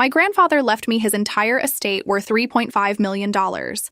My grandfather left me his entire estate worth $3.5 million,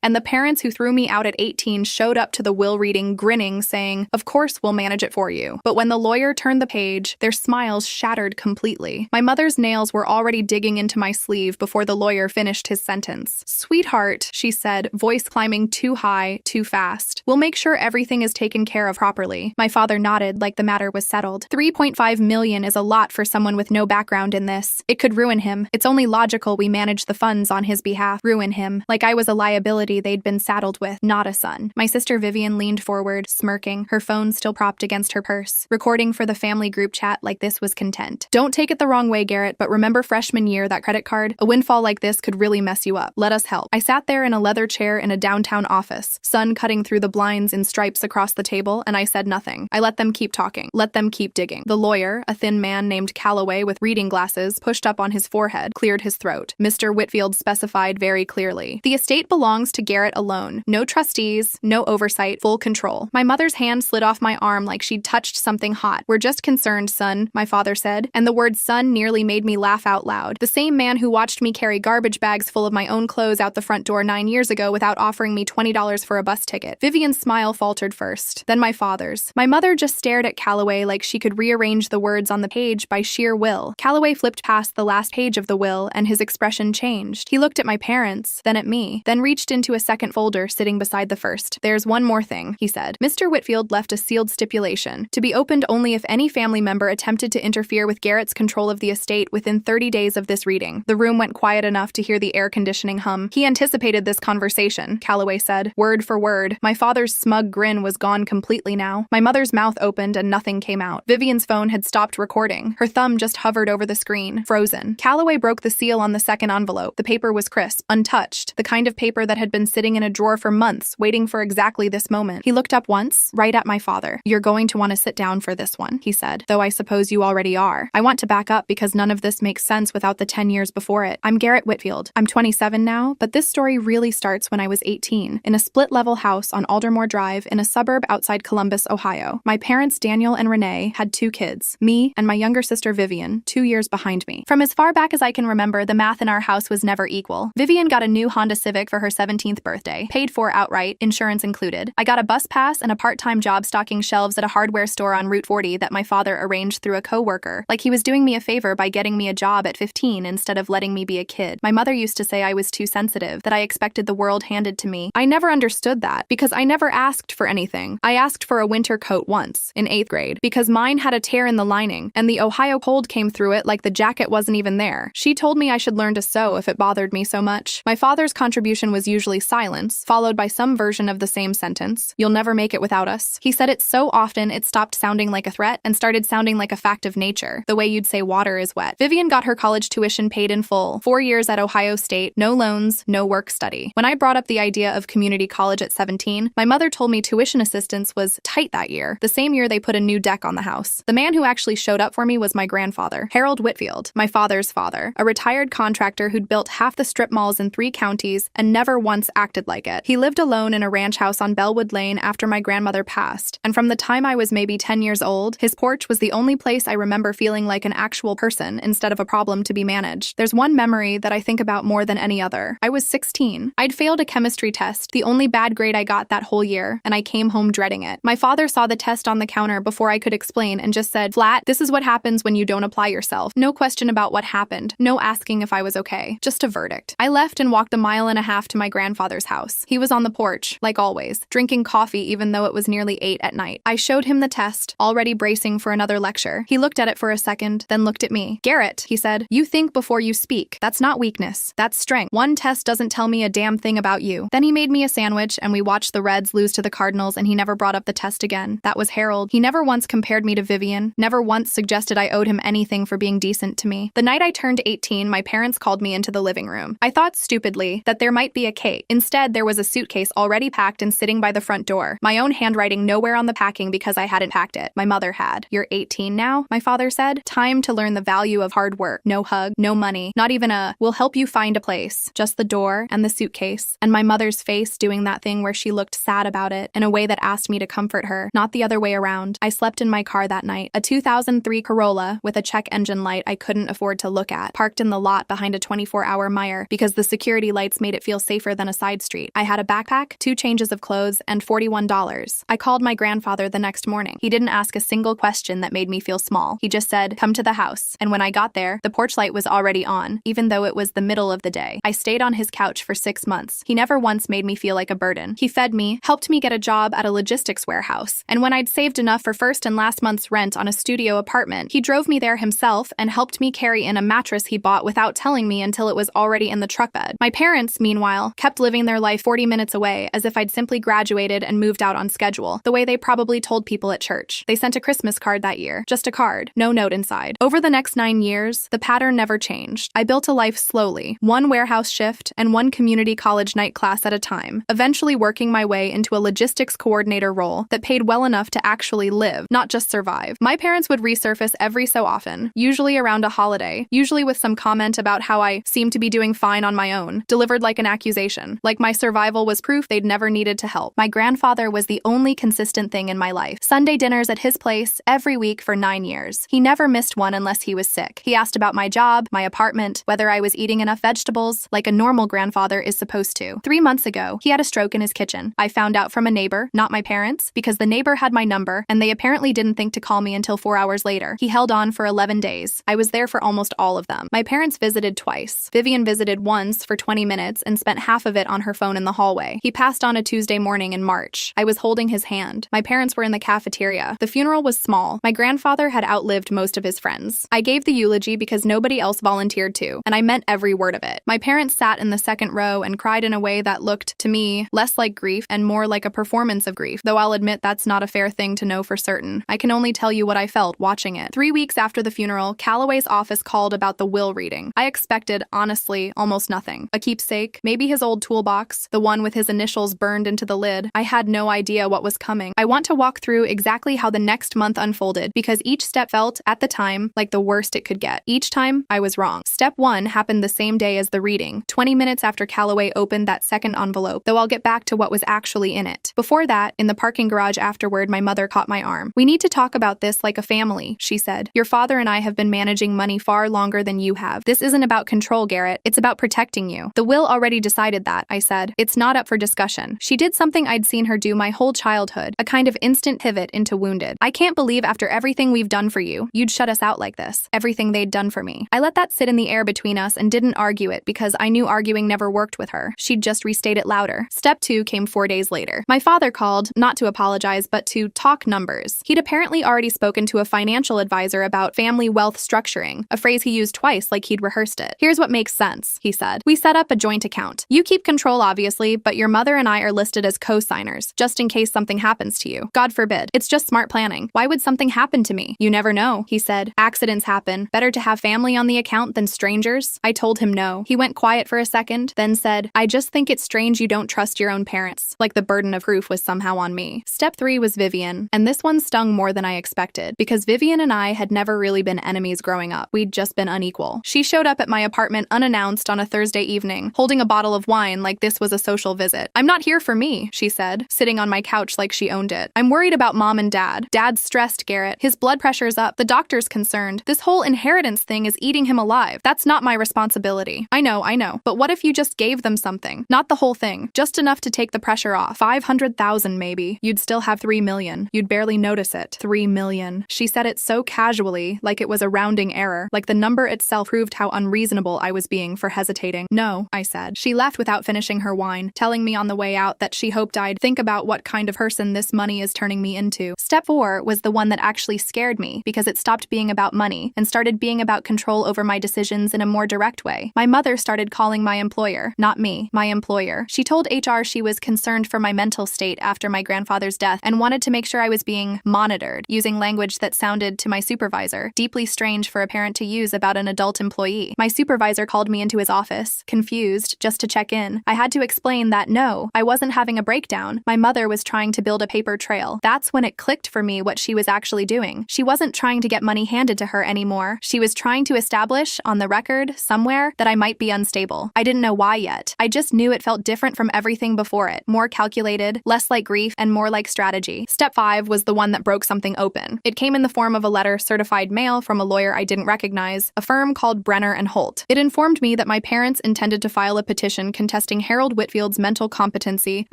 and the parents who threw me out at 18 showed up to the will reading grinning, saying, "Of course we'll manage it for you." But when the lawyer turned the page, their smiles shattered completely. My mother's nails were already digging into my sleeve before the lawyer finished his sentence. "Sweetheart," she said, voice climbing too high, too fast. "We'll make sure everything is taken care of properly." My father nodded like the matter was settled. $3.5 million is a lot for someone with no background in this. It could ruin him. It's only logical we manage the funds on his behalf. Ruin him. Like I was a liability they'd been saddled with, not a son. My sister Vivian leaned forward, smirking, her phone still propped against her purse, recording for the family group chat like this was content. "Don't take it the wrong way, Garrett, but remember freshman year, that credit card? A windfall like this could really mess you up. Let us help." I sat there in a leather chair in a downtown office, sun cutting through the blinds in stripes across the table, and I said nothing. I let them keep talking. Let them keep digging. The lawyer, a thin man named Calloway with reading glasses pushed up on his forehead, cleared his throat. Mr. Whitfield specified very clearly, "The estate belongs to Garrett alone. No trustees, no oversight, full control." My mother's hand slid off my arm like she'd touched something hot. "We're just concerned, son," my father said, and the word son nearly made me laugh out loud. The same man who watched me carry garbage bags full of my own clothes out the front door 9 years ago without offering me $20 for a bus ticket. Vivian's smile faltered first, then my father's. My mother just stared at Calloway like she could rearrange the words on the page by sheer will. Calloway flipped past the last page of the will, and his expression changed. He looked at my parents, then at me, then reached into a second folder sitting beside the first. "There's one more thing," he said. Mr. Whitfield left a sealed stipulation, to be opened only if any family member attempted to interfere with Garrett's control of the estate within 30 days of this reading. The room went quiet enough to hear the air conditioning hum. "He anticipated this conversation," Calloway said, word for word. My father's smug grin was gone completely now. My mother's mouth opened and nothing came out. Vivian's phone had stopped recording. Her thumb just hovered over the screen, frozen. Calloway broke the seal on the second envelope. The paper was crisp, untouched, the kind of paper that had been sitting in a drawer for months, waiting for exactly this moment. He looked up once, right at my father. "You're going to want to sit down for this one," he said, "though I suppose you already are. I want to back up because none of this makes sense without the 10 years before it. I'm Garrett Whitfield. I'm 27 now, but this story really starts when I was 18, in a split-level house on Aldermore Drive in a suburb outside Columbus, Ohio. My parents, Daniel and Renee, had 2 kids, me and my younger sister Vivian, 2 years behind me. From as far back as I can remember, the math in our house was never equal. Vivian got a new Honda Civic for her 17th birthday, paid for outright, insurance included. I got a bus pass and a part-time job stocking shelves at a hardware store on Route 40 that my father arranged through a co-worker, like he was doing me a favor by getting me a job at 15 instead of letting me be a kid. My mother used to say I was too sensitive, that I expected the world handed to me. I never understood that, because I never asked for anything. I asked for a winter coat once, in 8th grade, because mine had a tear in the lining, and the Ohio cold came through it like the jacket wasn't even there. She told me I should learn to sew if it bothered me so much. My father's contribution was usually silence, followed by some version of the same sentence. "You'll never make it without us." He said it so often it stopped sounding like a threat and started sounding like a fact of nature, the way you'd say water is wet. Vivian got her college tuition paid in full, 4 years at Ohio State, no loans, no work study. When I brought up the idea of community college at 17, my mother told me tuition assistance was tight that year, the same year they put a new deck on the house. The man who actually showed up for me was my grandfather, Harold Whitfield, my father's father, a retired contractor who'd built half the strip malls in 3 counties and never once acted like it. He lived alone in a ranch house on Bellwood Lane after my grandmother passed, and from the time I was maybe 10 years old, his porch was the only place I remember feeling like an actual person instead of a problem to be managed. There's one memory that I think about more than any other. I was 16. I'd failed a chemistry test, the only bad grade I got that whole year, and I came home dreading it. My father saw the test on the counter before I could explain and just said, "Flat, this is what happens when you don't apply yourself." No question about what happened, no asking if I was okay, just a verdict. I left and walked a mile and a half to my grandfather's house. He was on the porch, like always, drinking coffee even though it was nearly 8 at night. I showed him the test, already bracing for another lecture. He looked at it for a second, then looked at me. "Garrett," he said, "you think before you speak. That's not weakness. That's strength. One test doesn't tell me a damn thing about you." Then he made me a sandwich and we watched the Reds lose to the Cardinals, and he never brought up the test again. That was Harold. He never once compared me to Vivian, never once suggested I owed him anything for being decent to me. The night I turned 18, my parents called me into the living room. I thought stupidly that there might be a cake. Instead, there was a suitcase already packed and sitting by the front door. My own handwriting nowhere on the packing because I hadn't packed it. My mother had. "You're 18 now," my father said. "Time to learn the value of hard work. No hug, no money, not even a, 'we'll help you find a place.' Just the door and the suitcase, and my mother's face doing that thing where she looked sad about it in a way that asked me to comfort her, not the other way around. I slept in my car that night, a 2003 Corolla with a check engine light I couldn't afford to look at, parked parked in the lot behind a 24-hour Meijer because the security lights made it feel safer than a side street. I had a backpack, 2 changes of clothes, and $41. I called my grandfather the next morning. He didn't ask a single question that made me feel small. He just said, "Come to the house." And when I got there, the porch light was already on, even though it was the middle of the day. I stayed on his couch for 6 months. He never once made me feel like a burden. He fed me, helped me get a job at a logistics warehouse, and when I'd saved enough for first and last month's rent on a studio apartment, he drove me there himself and helped me carry in a mattress he bought without telling me until it was already in the truck bed. My parents, meanwhile, kept living their life 40 minutes away as if I'd simply graduated and moved out on schedule, the way they probably told people at church. They sent a Christmas card that year, just a card, no note inside. Over the next 9 years, the pattern never changed. I built a life slowly, one warehouse shift and one community college night class at a time, eventually working my way into a logistics coordinator role that paid well enough to actually live, not just survive. My parents would resurface every so often, usually around a holiday, usually with some comment about how I seemed to be doing fine on my own, delivered like an accusation, like my survival was proof they'd never needed to help. My grandfather was the only consistent thing in my life. Sunday dinners at his place every week for 9 years. He never missed one unless he was sick. He asked about my job, my apartment, whether I was eating enough vegetables, like a normal grandfather is supposed to. 3 months ago, he had a stroke in his kitchen. I found out from a neighbor, not my parents, because the neighbor had my number, and they apparently didn't think to call me until 4 hours later. He held on for 11 days. I was there for almost all of them. My parents visited twice. Vivian visited once for 20 minutes and spent half of it on her phone in the hallway. He passed on a Tuesday morning in March. I was holding his hand. My parents were in the cafeteria. The funeral was small. My grandfather had outlived most of his friends. I gave the eulogy because nobody else volunteered to, and I meant every word of it. My parents sat in the second row and cried in a way that looked, to me, less like grief and more like a performance of grief, though I'll admit that's not a fair thing to know for certain. I can only tell you what I felt watching it. 3 weeks after the funeral, Calloway's office called about the will reading. I expected, honestly, almost nothing. A keepsake, maybe his old toolbox, the one with his initials burned into the lid. I had no idea what was coming. I want to walk through exactly how the next month unfolded, because each step felt, at the time, like the worst it could get. Each time, I was wrong. Step 1 happened the same day as the reading, 20 minutes after Calloway opened that second envelope, though I'll get back to what was actually in it. Before that, in the parking garage afterward, my mother caught my arm. "We need to talk about this like a family," she said. "Your father and I have been managing money far longer than you have. This isn't about control, Garrett. It's about protecting you." "The will already decided that," I said. "It's not up for discussion." She did something I'd seen her do my whole childhood, a kind of instant pivot into wounded. "I can't believe after everything we've done for you, you'd shut us out like this." Everything they'd done for me. I let that sit in the air between us and didn't argue it because I knew arguing never worked with her. She'd just restate it louder. Step 2 came 4 days later. My father called, not to apologize, but to talk numbers. He'd apparently already spoken to a financial advisor about family wealth structuring, a phrase he used twice like he'd rehearsed it. "Here's what makes sense," he said. "We set up a joint account. You keep control, obviously, but your mother and I are listed as co-signers, just in case something happens to you. God forbid. It's just smart planning. Why would something happen to me? You never know," he said. "Accidents happen. Better to have family on the account than strangers." I told him no. He went quiet for a second, then said, "I just think it's strange you don't trust your own parents," like the burden of proof was somehow on me. Step 3 was Vivian, and this one stung more than I expected, because Vivian and I had never really been enemies growing up. We'd just been unequal. She showed up at my apartment unannounced on a Thursday evening, holding a bottle of wine like this was a social visit. "I'm not here for me," she said, sitting on my couch like she owned it. "I'm worried about Mom and Dad. Dad's stressed, Garrett. His blood pressure's up. The doctor's concerned. This whole inheritance thing is eating him alive. That's not my responsibility." I know. But what if you just gave them something? Not the whole thing. Just enough to take the pressure off. 500,000 maybe. You'd still have 3 million. You'd barely notice it. 3 million. She said it so casually, like it was a rounding error, like the number itself proved how unreasonable I was being for hesitating. "No," I said. She left without finishing her wine, telling me on the way out that she hoped I'd think about what kind of person this money is turning me into. Step 4 was the one that actually scared me, because it stopped being about money and started being about control over my decisions in a more direct way. My mother started calling my employer, not me, my employer. She told HR she was concerned for my mental state after my grandfather's death and wanted to make sure I was being monitored, using language that sounded, to my supervisor, deeply strange for a parent to use about an adult employee. My supervisor called me into his office, confused, just to check in. I had to explain that no, I wasn't having a breakdown. My mother was trying to build a paper trail. That's when it clicked for me what she was actually doing. She wasn't trying to get money handed to her anymore. She was trying to establish, on the record, somewhere, that I might be unstable. I didn't know why yet. I just knew it felt different from everything before it. More calculated, less like grief, and more like strategy. Step 5 was the one that broke something open. It came in the form of a letter certified mail from a lawyer I didn't recognize, a firm called Brenner and Holt. It informed me that my parents intended to file a petition contesting Harold Whitfield's mental competency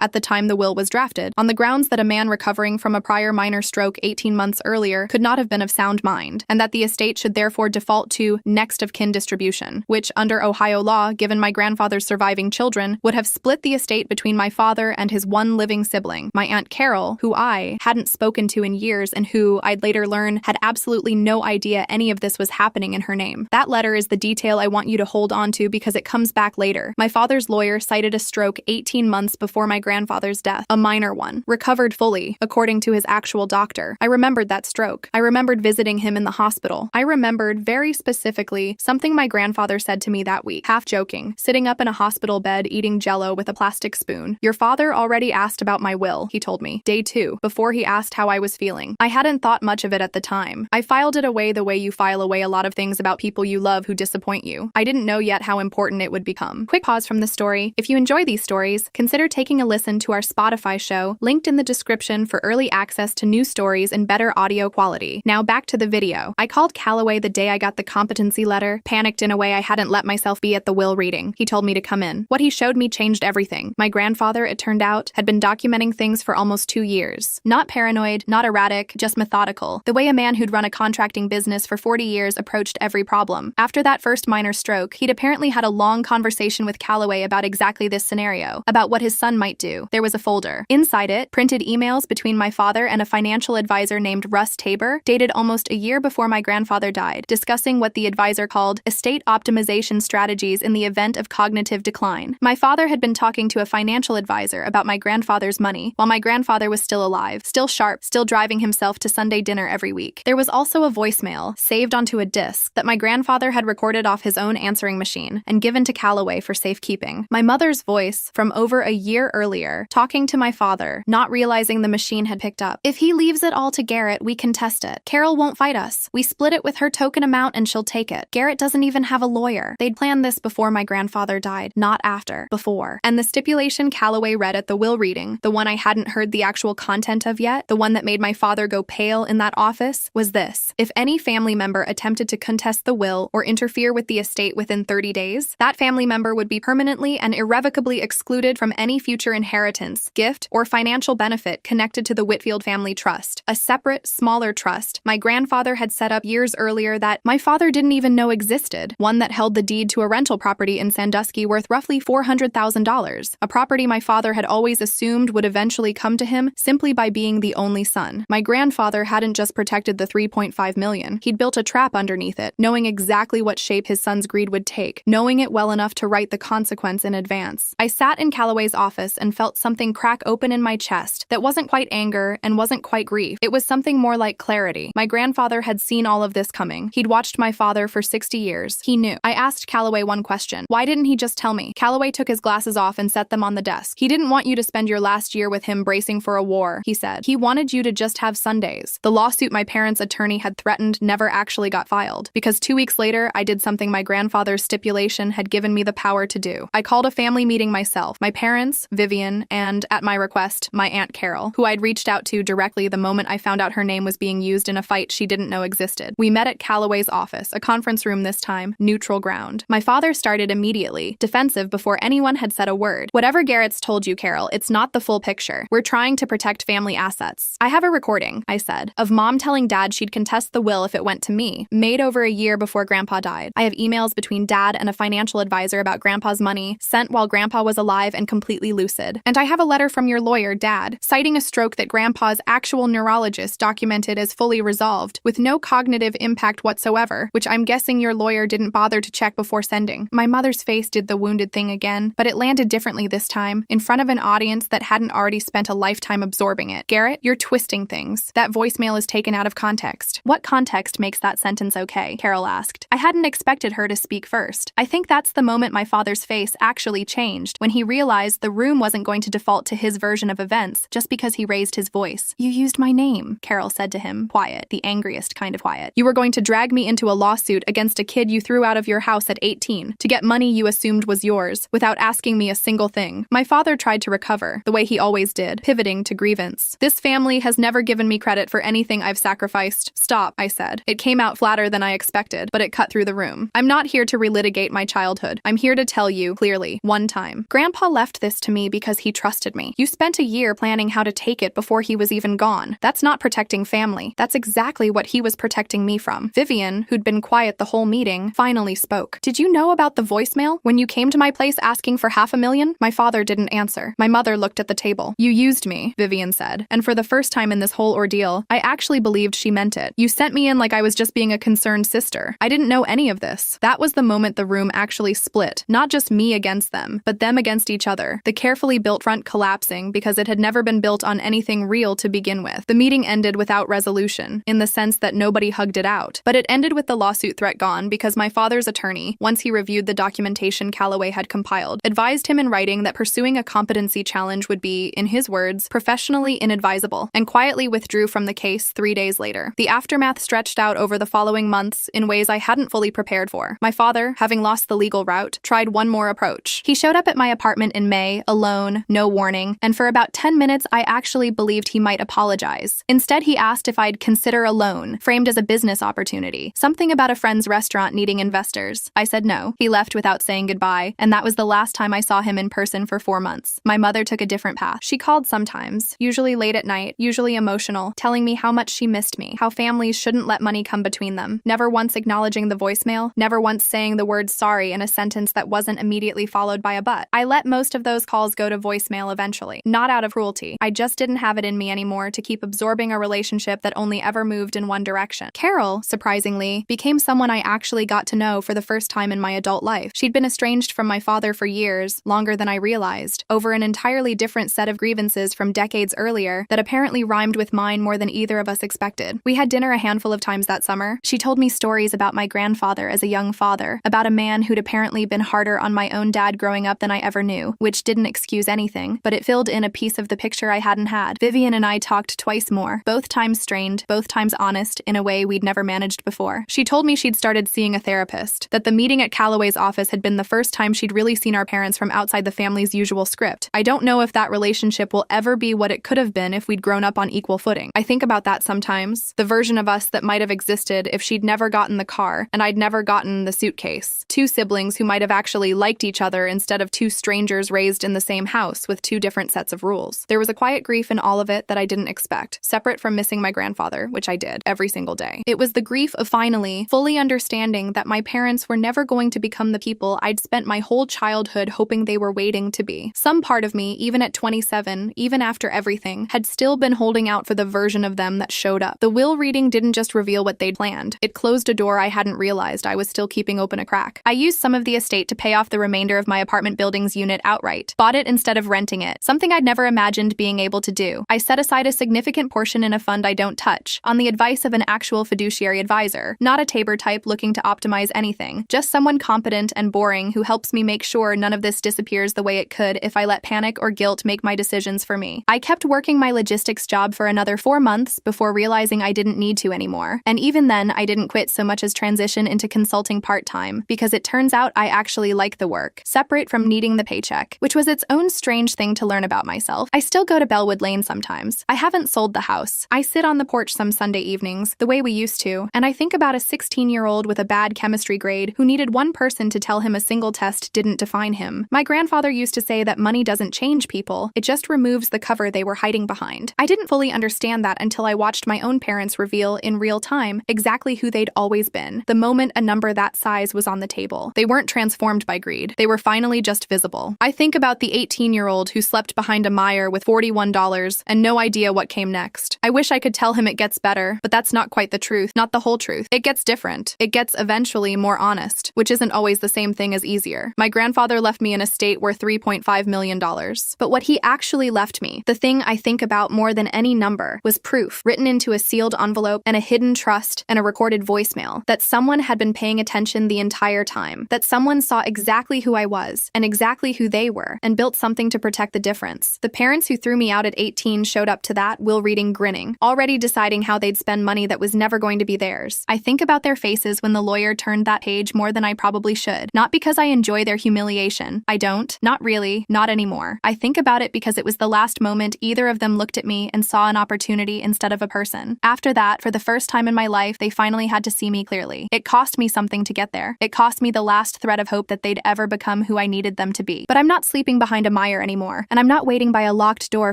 at the time the will was drafted, on the grounds that a man recovering from a prior minor stroke 18 months earlier could not have been of sound mind, and that the estate should therefore default to next of kin distribution, which, under Ohio law, given my grandfather's surviving children, would have split the estate between my father and his one living sibling, my Aunt Carol, who I hadn't spoken to in years and who, I'd later learn, had absolutely no idea any of this was happening in her name. That letter is the detail I want you to hold on to because it comes back later. My father's lawyer cited a stroke 18 months before my grandfather's death, a minor one, recovered fully, according to his actual doctor. I remembered that stroke. I remembered visiting him in the hospital. I remembered, very specifically, something my grandfather said to me that week, half joking, sitting up in a hospital bed eating Jell-O with a plastic spoon. "Your father already asked about my will," he told me, day 2, before he asked how I was feeling. I hadn't thought much of it at the time. I filed it away the way you file away a lot of things about people you love who disappoint you. I didn't know yet how important it would become. Quick pause from the story. If you enjoy these stories, consider taking a listen to our Spotify show, linked in the description, for early access to new stories and better audio quality. Now back to the video. I called Calloway the day I got the competency letter, panicked in a way I hadn't let myself be at the will reading. He told me to come in. What he showed me changed everything. My grandfather, it turned out, had been documenting things for almost 2 years. Not paranoid, not erratic, just methodical. The way a man who'd run a contracting business for 40 years approached every problem. After that first minor stroke, he'd apparently had a long conversation with Calloway about exactly this scenario, about what his son might do. There was a folder. Inside it, printed emails between my father and a financial advisor named Russ Tabor, dated almost a year before my grandfather died, discussing what the advisor called estate optimization strategies in the event of cognitive decline. My father had been talking to a financial advisor about my grandfather's money, while my grandfather was still alive, still sharp, still driving himself to Sunday dinner every week. There was also a voicemail, saved onto a disc, that my grandfather had recorded off his own answering machine and given to Calloway for safekeeping. My mother's voice, from over a year earlier, talking to my father, not realizing the machine had picked up. "If he leaves it all to Garrett, we contest it. Carol won't fight us. We split it with her token amount and she'll take it. Garrett doesn't even have a lawyer." They'd planned this before my grandfather died, not after, before. And the stipulation Calloway read at the will reading, the one I hadn't heard the actual content of yet, the one that made my father go pale in that office, was this: if any family member attempted to contest the will or interfere with the estate within 30 days, that family member would be permanently and irrevocably excluded from any future inheritance, gift, or financial benefit connected to the Whitfield family trust, a separate, smaller trust my grandfather had set up years earlier that my father didn't even know existed, one that held the deed to a rental property in Sandusky worth roughly $400,000, a property my father had always assumed would eventually come to him simply by being the only son. My grandfather hadn't just protected the $3.5 million, he'd built a trap underneath it, knowing exactly what shape his son's greed would take, knowing it well enough to write the consequence in advance. I sat in Calloway's office and felt something crack open in my chest that wasn't quite anger and wasn't quite grief. It was something more like clarity. My grandfather had seen all of this coming. He'd watched my father for 60 years. He knew. I asked Calloway one question. Why didn't he just tell me? Calloway took his glasses off and set them on the desk. He didn't want you to spend your last year with him bracing for a war, he said. He wanted you to just have Sundays. The lawsuit my parents' attorney had threatened never actually got filed, because 2 weeks later, I did something my grandfather's stipulation had given me the power to do. I called a family meeting myself, my parents, Vivian, and, at my request, my Aunt Carol, who I'd reached out to directly the moment I found out her name was being used in a fight she didn't know existed. We met at Calloway's office, a conference room this time, neutral ground. My father started immediately, defensive before anyone had said a word. "Whatever Garrett's told you, Carol, it's not the full picture. We're trying to protect family assets." "I have a recording," I said, "of Mom telling Dad she'd contest the will if it went to me, made over a year before Grandpa died. I have emails between Dad and a financial advisor about Grandpa's money, sent while Grandpa was alive and completely lucid. And I have a letter from your lawyer, Dad, citing a stroke that Grandpa's actual neurologist documented as fully resolved, with no cognitive impact whatsoever, which I'm guessing your lawyer didn't bother to check before sending." My mother's face did the wounded thing again, but it landed differently this time, in front of an audience that hadn't already spent a lifetime absorbing it. "Garrett, you're twisting things. That voicemail is taken out of context." "What context makes that sentence okay?" Carol asked. I hadn't expected her to speak first. I think that's the moment my father's face actually changed, when he realized the room wasn't going to default to his version of events just because he raised his voice. "You used my name," Carol said to him, quiet, the angriest kind of quiet. "You were going to drag me into a lawsuit against a kid you threw out of your house at 18 to get money you assumed was yours, without asking me a single thing." My father tried to recover, the way he always did, pivoting to grievance. "This family has never given me credit for anything I've sacrificed." "Stop," I said. It came out flatter than I expected, but it cut through the room. I'm not here to relitigate my childhood. I'm here to tell you, clearly, one time. Grandpa left this to me because he trusted me. You spent a year planning how to take it before he was even gone. That's not protecting family. That's exactly what he was protecting me from. Vivian, who'd been quiet the whole meeting, finally spoke. Did you know about the voicemail? When you came to my place asking for $500,000? My father didn't answer. My mother looked at the table. You used me, Vivian said. And for the first time in this whole ordeal, I actually believed she meant it. You sent me in like I was just being a concerned sister. I didn't know any of this. That was the moment the room actually split. Not just me against them, but them against each other. The carefully built front collapsing because it had never been built on anything real to begin with. The meeting ended without resolution, in the sense that nobody hugged it out. But it ended with the lawsuit threat gone because my father's attorney, once he reviewed the documentation Calloway had compiled, advised him in writing that pursuing a competency challenge would be, in his words, professionally inadvisable, and quietly withdrew from the case 3 days later. The aftermath stretched out over the following months in ways I hadn't fully prepared for. My father, having lost the legal route, tried one more approach. He showed up at my apartment in May, alone, no warning, and for about 10 minutes I actually believed he might apologize. Instead, he asked if I'd consider a loan, framed as a business opportunity, something about a friend's restaurant needing investors. I said no. He left without saying goodbye, and that was the last time I saw him in person for 4 months. My mother took a different path. She called sometimes, usually late at night, usually emotional, telling me how much she missed me, how families shouldn't let money come between them, never once acknowledging the voicemail, never once saying the word sorry in a sentence that wasn't immediately followed by a but. I let most of those calls go to voicemail eventually, not out of cruelty. I just didn't have it in me anymore to keep absorbing a relationship that only ever moved in one direction. Carol, surprisingly, became someone I actually got to know for the first time in my adult life. She'd been estranged from my father for years, longer than I realized, over an entirely different set of grievances from decades earlier that apparently rhymed with mine more than either of us expected. We had dinner a handful of times that summer. She told me stories about my grandfather as a young father, about a man who'd apparently been harder on my own dad growing up than I ever knew, which didn't excuse anything, but it filled in a piece of the picture I hadn't had. Vivian and I talked twice more, both times strained, both times honest, in a way we'd never managed before. She told me she'd started seeing a therapist, that the meeting at Calloway's office had been the first time she'd really seen our parents from outside the family's usual script. I don't know if that relationship will ever be what it could have been if we'd grown up on equal footing. I think about that sometimes, the version of us that might have existed if she'd never gotten the car and I'd never gotten the suitcase. Two siblings who might have actually liked each other instead of two strangers raised in the same house with two different sets of rules. There was a quiet grief in all of it that I didn't expect, separate from missing my grandfather, which I did every single day. It was the grief of finally, fully understanding that my parents were never going to become the people I'd spent my whole childhood hoping they were waiting to be. Some part of me, even at 27, even after everything, had still been holding out for the version of them that showed up. The will reading didn't just reveal what they'd planned. It closed a door I hadn't realized I was still keeping open a crack. I used some of the estate to pay off the remainder of my apartment building's unit outright. Bought it instead of renting it, something I'd never imagined being able to do. I set aside a significant portion in a fund I don't touch, on the advice of an actual fiduciary advisor, not a Tabor type looking to optimize anything, just someone competent and boring who helps me make sure none of this disappears the way it could if I let panic or guilt make my decisions for me. I kept working my logistics job for another 4 months before realizing I didn't need to anymore. And even then, I didn't quit so much as transition into consulting part-time, because it turns out I actually like the work, separate from needing the paycheck, which was its own strange thing to learn about myself. I still go to Bellwood Lane sometimes. I haven't sold the house. I sit on the porch some Sunday evenings, the way we used to, and I think about a 16-year-old with a bad chemistry grade who needed one person to tell him a single test didn't define him. My grandfather used to say that money doesn't change people, it just removes the cover they were hiding behind. I didn't fully understand that until I watched my own parents reveal, in real time, exactly who they'd always been, the moment a number that size was on the table. They weren't transformed by greed. They were finally just visible. I think about the 18-year-old who slept behind a Meijer with $41 and no idea what came next. I wish I could tell him it gets better, but that's not quite the truth, not the whole truth. It gets different. It gets eventually more honest, which isn't always the same thing as easier. My grandfather left me in a state worth $3.5 million. But what he actually left me, the thing I think about more than any number, was proof, written into a sealed envelope and a hidden trust and a recorded voicemail, that someone had been paying attention the entire time, that someone saw exactly who I was and exactly who they were and built something to protect the difference. The parents who threw me out at 18 showed up to that, will reading grinning, already deciding how they'd spend money that was never going to be theirs. I think about their faces when the lawyer turned that page more than I probably should. Not because I enjoy their humiliation. I don't. Not really. Not anymore. I think about it because it was the last moment either of them looked at me and saw an opportunity instead of a person. After that, for the first time in my life, they finally had to see me clearly. eventually. It cost me something to get there. It cost me the last thread of hope that they'd ever become who I needed them to be. But I'm not sleeping behind a mire anymore, and I'm not waiting by a locked door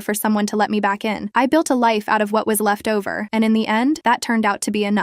for someone to let me back in. I built a life out of what was left over, and in the end, that turned out to be enough.